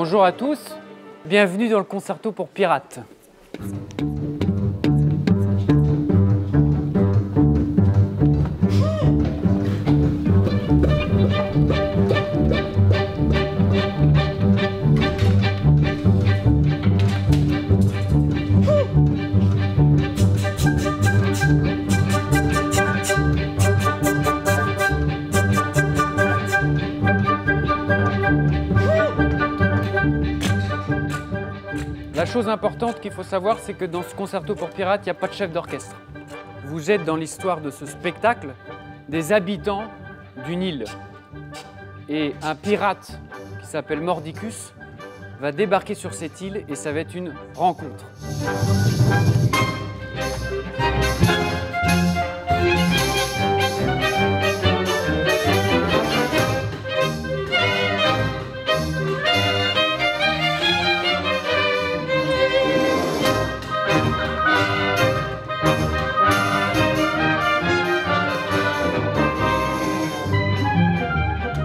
Bonjour à tous, bienvenue dans le concerto pour Pirate. La chose importante qu'il faut savoir, c'est que dans ce concerto pour Pirate, il n'y a pas de chef d'orchestre. Vous êtes dans l'histoire de ce spectacle des habitants d'une île. Et un pirate qui s'appelle Mordicus va débarquer sur cette île et ça va être une rencontre.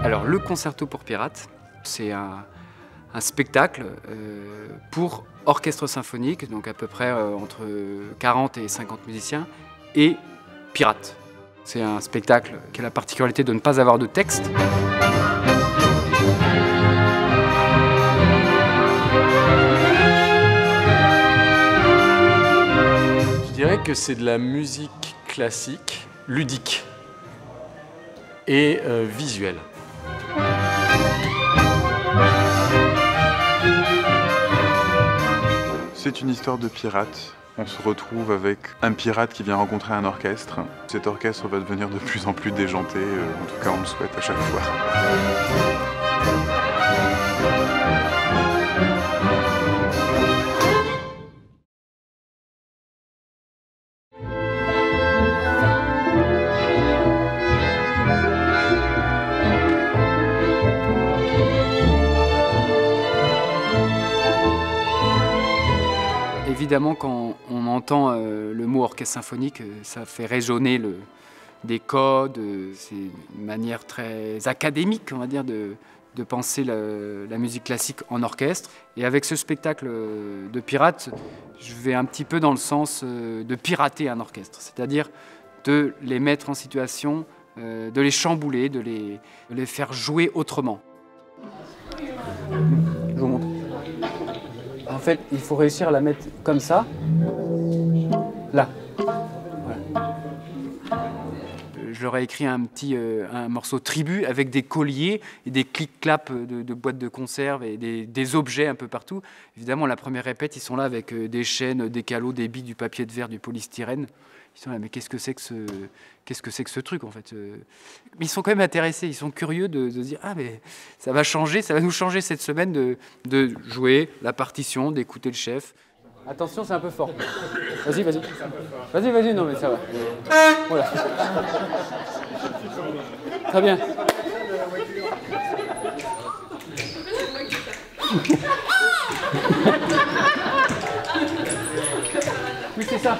Alors, le concerto pour Pirate, c'est un spectacle pour orchestre symphonique, donc à peu près entre 40 et 50 musiciens, et pirates. C'est un spectacle qui a la particularité de ne pas avoir de texte. Je dirais que c'est de la musique classique, ludique et visuelle. C'est une histoire de pirate. On se retrouve avec un pirate qui vient rencontrer un orchestre. Cet orchestre va devenir de plus en plus déjanté, en tout cas on le souhaite à chaque fois. Évidemment, quand on entend le mot orchestre symphonique, ça fait résonner des codes, c'est une manière très académique, on va dire, de penser la musique classique en orchestre. Et avec ce spectacle de pirate, je vais un petit peu dans le sens de pirater un orchestre, c'est-à-dire de les mettre en situation, de les chambouler, de les faire jouer autrement. Je vous montre. En fait, il faut réussir à la mettre comme ça, là. Voilà. Je leur ai écrit un morceau tribu avec des colliers et des clics-claps de boîtes de conserve et des objets un peu partout. Évidemment, la première répète, ils sont là avec des chaînes, des calots, des billes, du papier de verre, du polystyrène. Ils sont là, mais qu'est-ce que c'est que ce truc en fait? Mais ils sont quand même intéressés, ils sont curieux de se dire ah mais ça va changer, ça va nous changer cette semaine de jouer la partition, d'écouter le chef. Attention, c'est un peu fort. Vas-y, vas-y. Vas-y, vas-y, non mais ça va. Voilà. Très bien. Oui, c'est ça.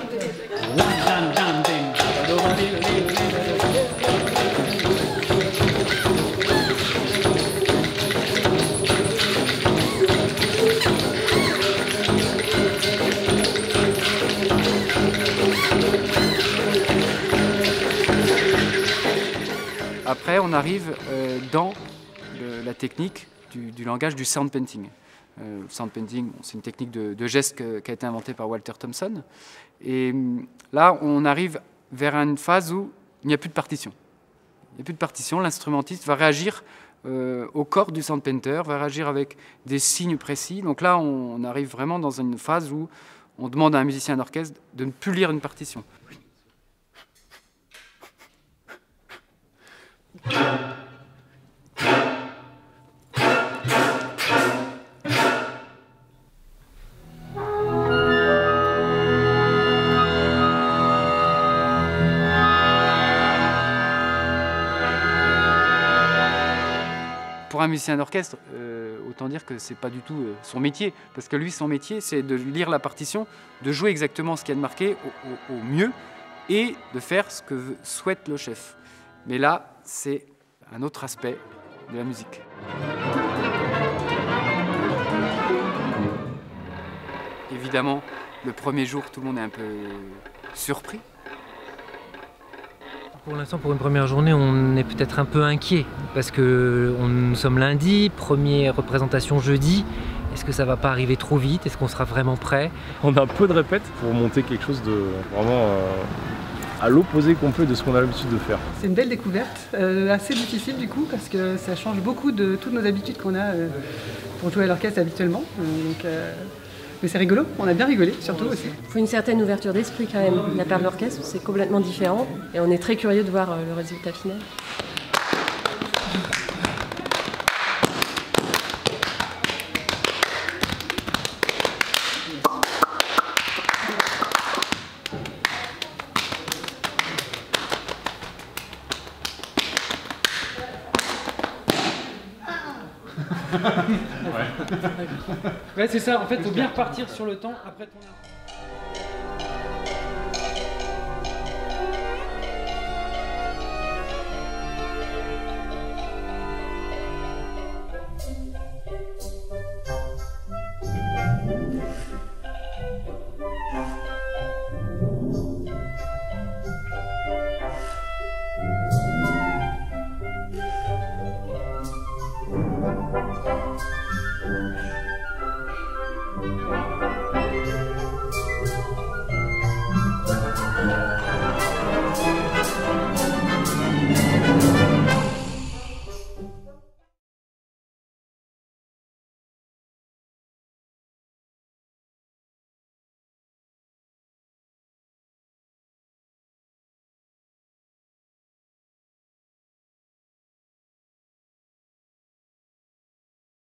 Après, on arrive dans la technique du langage du sound painting. Sound painting, c'est une technique de geste qui a été inventée par Walter Thompson. Et là, on arrive vers une phase où il n'y a plus de partition. Il n'y a plus de partition, l'instrumentiste va réagir au corps du sound painter, va réagir avec des signes précis. Donc là, on arrive vraiment dans une phase où on demande à un musicien d'orchestre de ne plus lire une partition. Pour un musicien d'orchestre, autant dire que c'est pas du tout son métier, parce que lui, son métier, c'est de lire la partition, de jouer exactement ce qu'il y a de marqué au mieux, et de faire ce que souhaite le chef. Mais là, c'est un autre aspect de la musique. évidemment, le premier jour, tout le monde est un peu surpris. Pour l'instant, pour une première journée, on est peut-être un peu inquiet parce que nous sommes lundi, première représentation jeudi. Est-ce que ça va pas arriver trop vite? Est-ce qu'on sera vraiment prêt? On a un peu de répète pour monter quelque chose de vraiment à l'opposé qu'on peut de ce qu'on a l'habitude de faire. C'est une belle découverte, assez difficile du coup parce que ça change beaucoup de toutes nos habitudes qu'on a pour jouer à l'orchestre habituellement. Mais c'est rigolo, on a bien rigolé surtout aussi. Il faut une certaine ouverture d'esprit quand même. La part de l'orchestre, c'est complètement différent et on est très curieux de voir le résultat final. Ouais, c'est ça, en fait, il faut bien repartir sur le temps après ton...